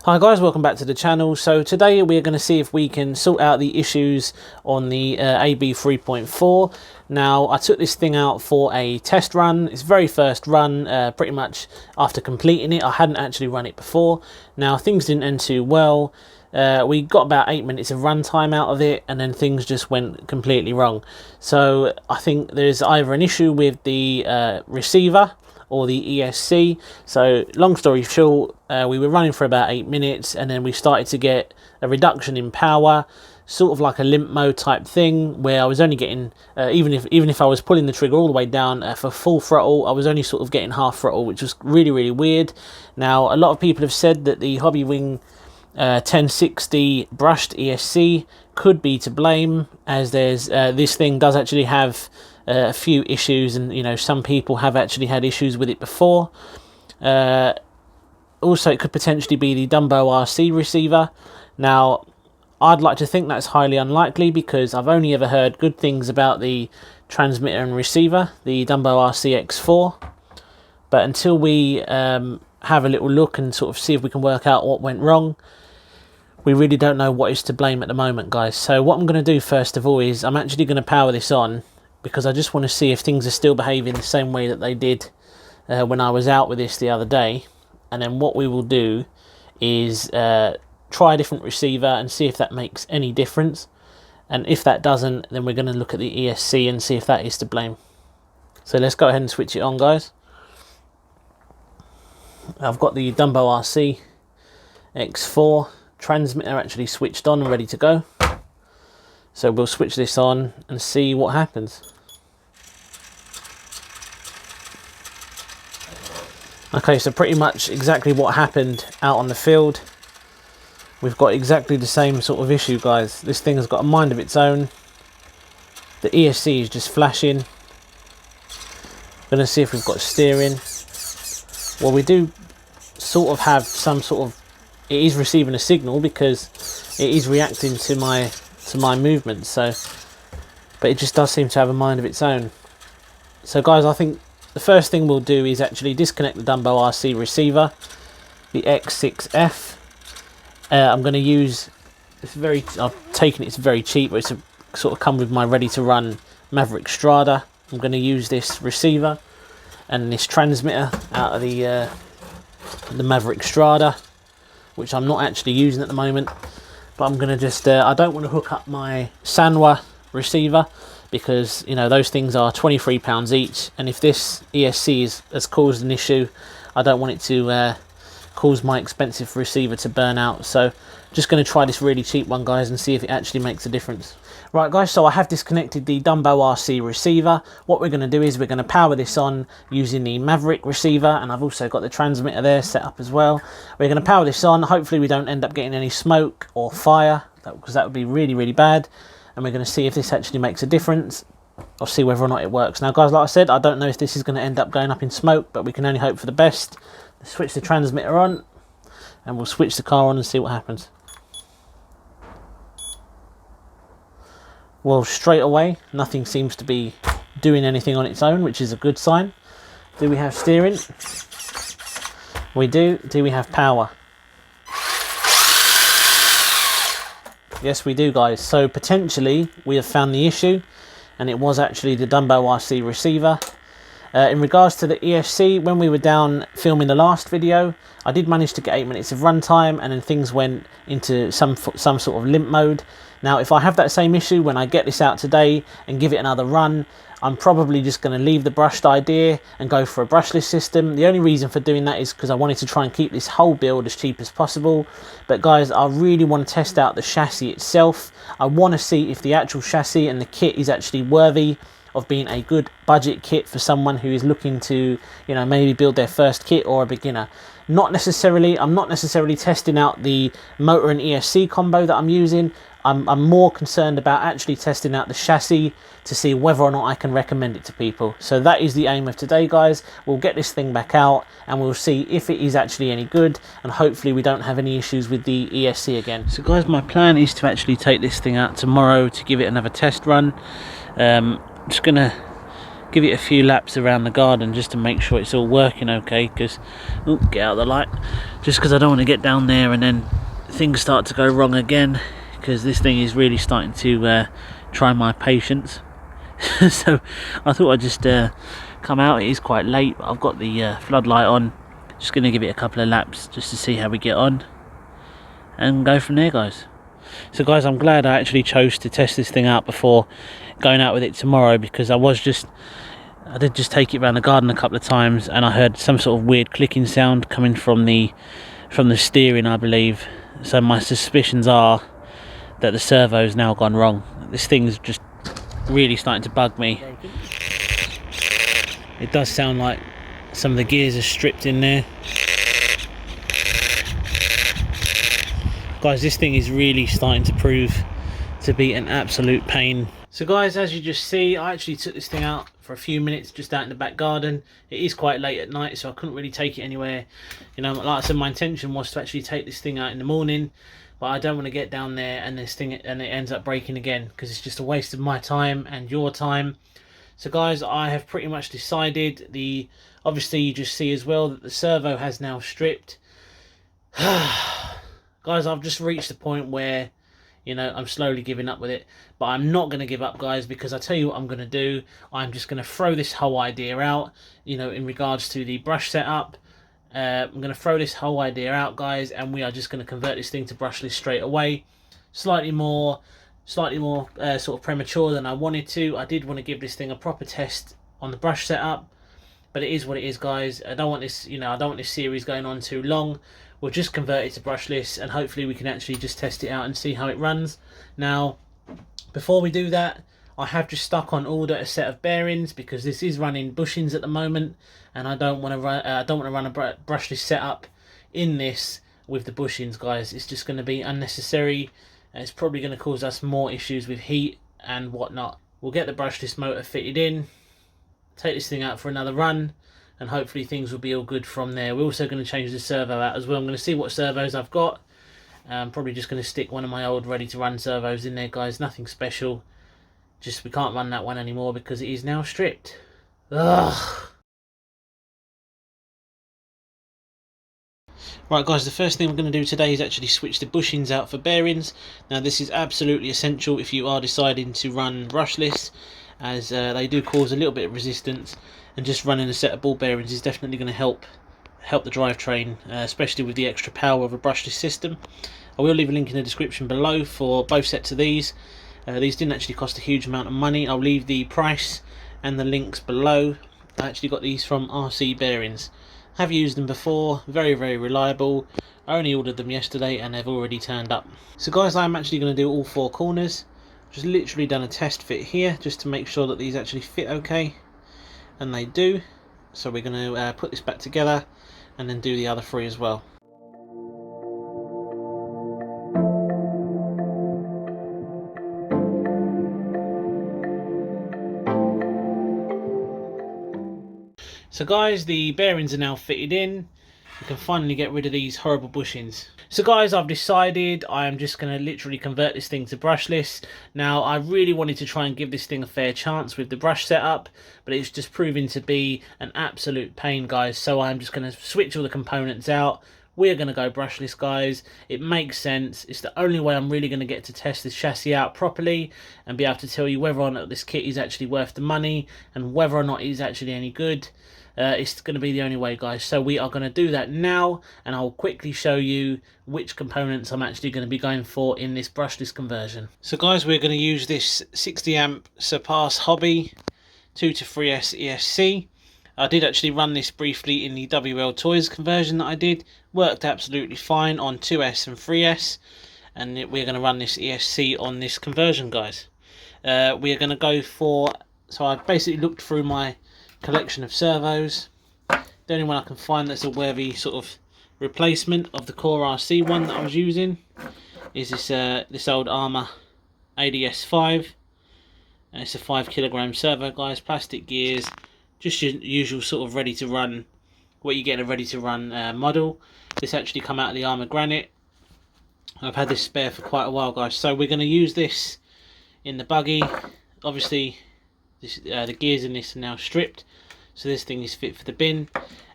Hi guys, welcome back to the channel. So today we're going to see if we can sort out the issues on the AB3.4. Now I took this thing out for a test run. It's very first run, pretty much after completing it. I hadn't actually run it before. Now things didn't end too well. We got about 8 minutes of run time out of it, and then things just went completely wrong. So I think there's either an issue with the receiver or the ESC. So long story short, we were running for about 8 minutes, and then we started to get a reduction in power, sort of like a limp mode type thing, where I was only getting even if I was pulling the trigger all the way down for full throttle, I was only sort of getting half throttle, which was really weird. Now a lot of people have said that the Hobbywing 1060 brushed ESC could be to blame, as there's this thing does actually have a few issues, and you know, some people have actually had issues with it before. Also, it could potentially be the Dumbo RC receiver. Now I'd like to think that's highly unlikely, because I've only ever heard good things about the transmitter and receiver, the Dumbo RC X4. But until we have a little look and sort of see if we can work out what went wrong, we really don't know what is to blame at the moment, guys. So what I'm going to do first of all is I'm actually going to power this on, because I just want to see if things are still behaving the same way that they did when I was out with this the other day. And then what we will do is try a different receiver and see if that makes any difference. And if that doesn't, then we're going to look at the ESC and see if that is to blame. So let's go ahead and switch it on, guys. I've got the Dumbo RC X4 transmitter actually switched on and ready to go. So we'll switch this on and see what happens. Okay, so pretty much exactly what happened out on the field. We've got exactly the same sort of issue, guys. This thing has got a mind of its own. The ESC is just flashing. Gonna see if we've got steering. Well, we do sort of have some sort of, it is receiving a signal because it is reacting to my movement. So, but it just does seem to have a mind of its own. So guys, I think the first thing we'll do is actually disconnect the Dumbo RC receiver, the X6F. I'm going to use this I've taken it's very cheap, but it's sort of come with my ready to run Maverick Strada. I'm going to use this receiver and this transmitter out of the Maverick Strada, which I'm not actually using at the moment. But I'm going to just, I don't want to hook up my Sanwa receiver, because, you know, those things are £23 each. And if this ESC has caused an issue, I don't want it to cause my expensive receiver to burn out. So just going to try this really cheap one, guys, and see if it actually makes a difference. Right, guys, so I have disconnected the Dumbo RC receiver. What we're going to do is we're going to power this on using the Maverick receiver, and I've also got the transmitter there set up as well. We're going to power this on. Hopefully we don't end up getting any smoke or fire, because that would be really bad. And we're going to see if this actually makes a difference. I'll see whether or not it works. Now, guys, like I said, I don't know if this is going to end up going up in smoke, but we can only hope for the best. Let's switch the transmitter on, and we'll switch the car on and see what happens. Well, straight away, nothing seems to be doing anything on its own, which is a good sign. Do we have steering? We do. Do we have power? Yes, we do, guys. So potentially we have found the issue, and it was actually the Dumbo RC receiver. In regards to the ESC, when we were down filming the last video, I did manage to get 8 minutes of runtime, and then things went into some sort of limp mode. Now, if I have that same issue when I get this out today and give it another run, I'm probably just going to leave the brushed idea and go for a brushless system. The only reason for doing that is because I wanted to try and keep this whole build as cheap as possible. But guys, I really want to test out the chassis itself. I want to see if the actual chassis and the kit is actually worthy of being a good budget kit for someone who is looking to, you know, maybe build their first kit, or a beginner. I'm not necessarily testing out the motor and ESC combo that I'm using. I'm more concerned about actually testing out the chassis to see whether or not I can recommend it to people. So that is the aim of today, guys. We'll get this thing back out and we'll see if it is actually any good, and hopefully we don't have any issues with the ESC again. So guys, my plan is to actually take this thing out tomorrow to give it another test run. I'm just gonna give it a few laps around the garden just to make sure it's all working okay, because get out of the light, just because I don't want to get down there and then things start to go wrong again, because this thing is really starting to try my patience. So I thought I'd just come out. It is quite late, but I've got the floodlight on. Just going to give it a couple of laps just to see how we get on and go from there, guys. So guys, I'm glad I actually chose to test this thing out before going out with it tomorrow, because I did just take it around the garden a couple of times and I heard some sort of weird clicking sound coming from the steering, I believe. So my suspicions are that the servo's now gone wrong. This thing's just really starting to bug me. It does sound like some of the gears are stripped in there. Guys, this thing is really starting to prove to be an absolute pain. So guys, as you just see, I actually took this thing out for a few minutes just out in the back garden. It is quite late at night, so I couldn't really take it anywhere. You know, like I said, my intention was to actually take this thing out in the morning, but I don't want to get down there and it ends up breaking again, because it's just a waste of my time and your time. So guys, I have pretty much decided. Obviously you just see as well that the servo has now stripped. Guys, I've just reached the point where, you know, I'm slowly giving up with it. But I'm not going to give up, guys, because I tell you what I'm going to do. I'm just going to throw this whole idea out, you know, in regards to the brush setup. I'm going to throw this whole idea out, guys, and we are just going to convert this thing to brushless straight away. Slightly more sort of premature than I wanted to. I did want to give this thing a proper test on the brush setup, but it is what it is, guys. I don't want this, you know, I don't want this series going on too long. We'll just convert it to brushless, and hopefully we can actually just test it out and see how it runs. Now, before we do that, I have just stuck on order a set of bearings, because this is running bushings at the moment, and I don't want to run a brushless setup in this with the bushings, guys. It's just going to be unnecessary, and it's probably going to cause us more issues with heat and whatnot. We'll get the brushless motor fitted in, take this thing out for another run, and hopefully things will be all good from there. We're also going to change the servo out as well. I'm going to see what servos I've got. I'm probably just going to stick one of my old ready to run servos in there, guys. Nothing special. Just we can't run that one anymore because it is now stripped. Ugh. Right, guys, the first thing I'm going to do today is actually switch the bushings out for bearings. Now this is absolutely essential if you are deciding to run brushless, as they do cause a little bit of resistance, and just running a set of ball bearings is definitely going to help the drivetrain, especially with the extra power of a brushless system. I will leave a link in the description below for both sets of these. These didn't actually cost a huge amount of money. I'll leave the price and the links below. I actually got these from RC Bearings. Have used them before, very reliable. I only ordered them yesterday and they've already turned up. So guys, I'm actually going to do all four corners. Just literally done a test fit here just to make sure that these actually fit okay, and they do. So we're going to put this back together and then do the other three as well. So guys, the bearings are now fitted in. We can finally get rid of these horrible bushings. So guys, I've decided I am just going to literally convert this thing to brushless. Now, I really wanted to try and give this thing a fair chance with the brush setup, but it's just proving to be an absolute pain, guys. So I'm just going to switch all the components out. We're going to go brushless, guys. It makes sense. It's the only way I'm really going to get to test this chassis out properly and be able to tell you whether or not this kit is actually worth the money and whether or not it is actually any good. It's going to be the only way, guys. So we are going to do that now, and I'll quickly show you which components I'm actually going to be going for in this brushless conversion. So guys, we're going to use this 60 amp Surpass Hobby 2 to 3S ESC. I did actually run this briefly in the WL Toys conversion that I did. Worked absolutely fine on 2S and 3S, and we're going to run this ESC on this conversion, guys. We're going to go for, so I basically looked through my collection of servos. The only one I can find that's a worthy sort of replacement of the Core RC one that I was using is this old Armour ADS5, and it's a 5 kilogram servo, guys. Plastic gears, just your usual sort of ready to run, what you get in a ready to run model. This actually come out of the Armour Granite. I've had this spare for quite a while, guys, so we're going to use this in the buggy. Obviously The gears in this are now stripped, so this thing is fit for the bin.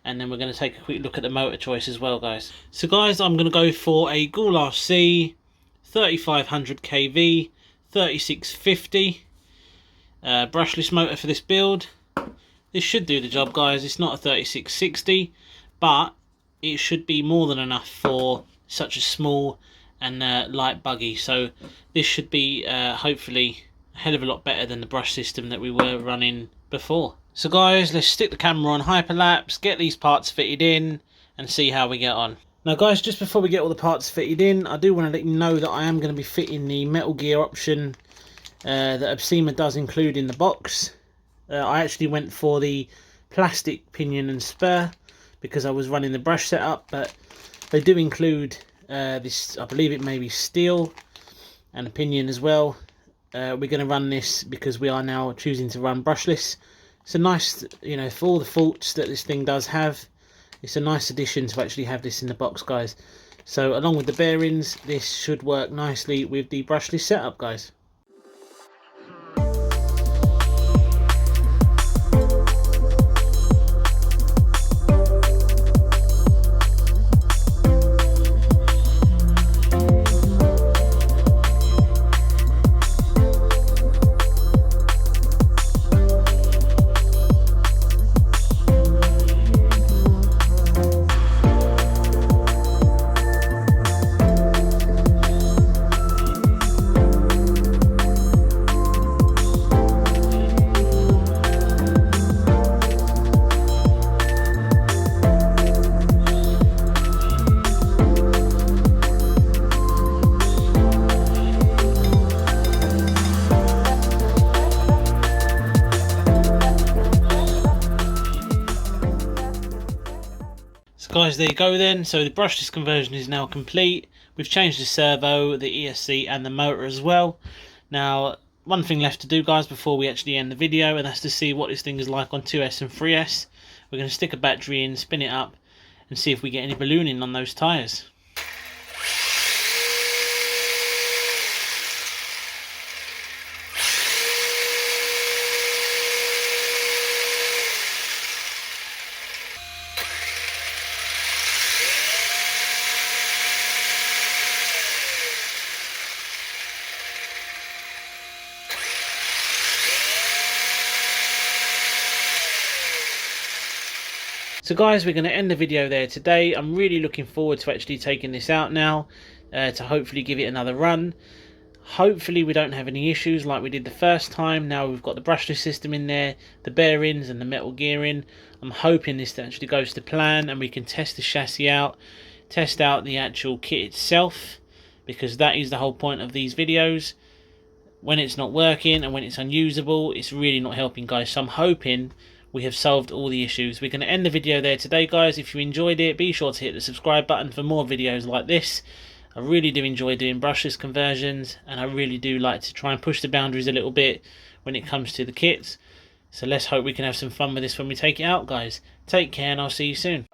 And then we're going to take a quick look at the motor choice as well, guys. So guys, I'm going to go for a Goulash C 3500 kV 3650 brushless motor for this build. This should do the job, guys. It's not a 3660, but it should be more than enough for such a small and light buggy. So this should be hopefully a hell of a lot better than the brush system that we were running before. So guys, let's stick the camera on hyperlapse, get these parts fitted in and see how we get on. Now guys, just before we get all the parts fitted in, I do want to let you know that I am going to be fitting the metal gear option that ABSIMA does include in the box. I actually went for the plastic pinion and spur because I was running the brush setup, but they do include this, I believe it may be steel and a pinion as well. We're going to run this because we are now choosing to run brushless. It's a nice, you know, for all the faults that this thing does have, it's a nice addition to actually have this in the box, guys. So along with the bearings, this should work nicely with the brushless setup, guys. Guys, there you go then. So the brushless conversion is now complete. We've changed the servo, the ESC and the motor as well. Now, one thing left to do, guys, before we actually end the video, and that's to see what this thing is like on 2S and 3S. We're going to stick a battery in, spin it up and see if we get any ballooning on those tyres. So guys, we're going to end the video there today. I'm really looking forward to actually taking this out now to hopefully give it another run. Hopefully we don't have any issues like we did the first time. Now we've got the brushless system in there, the bearings and the metal gearing. I'm hoping this actually goes to plan and we can test the chassis out, test out the actual kit itself, because that is the whole point of these videos. When it's not working and when it's unusable, it's really not helping, guys. So I'm hoping we have solved all the issues. We're going to end the video there today, guys. If you enjoyed it, be sure to hit the subscribe button for more videos like this. I really do enjoy doing brushless conversions, and I really do like to try and push the boundaries a little bit when it comes to the kits. So let's hope we can have some fun with this when we take it out, guys. Take care, and I'll see you soon.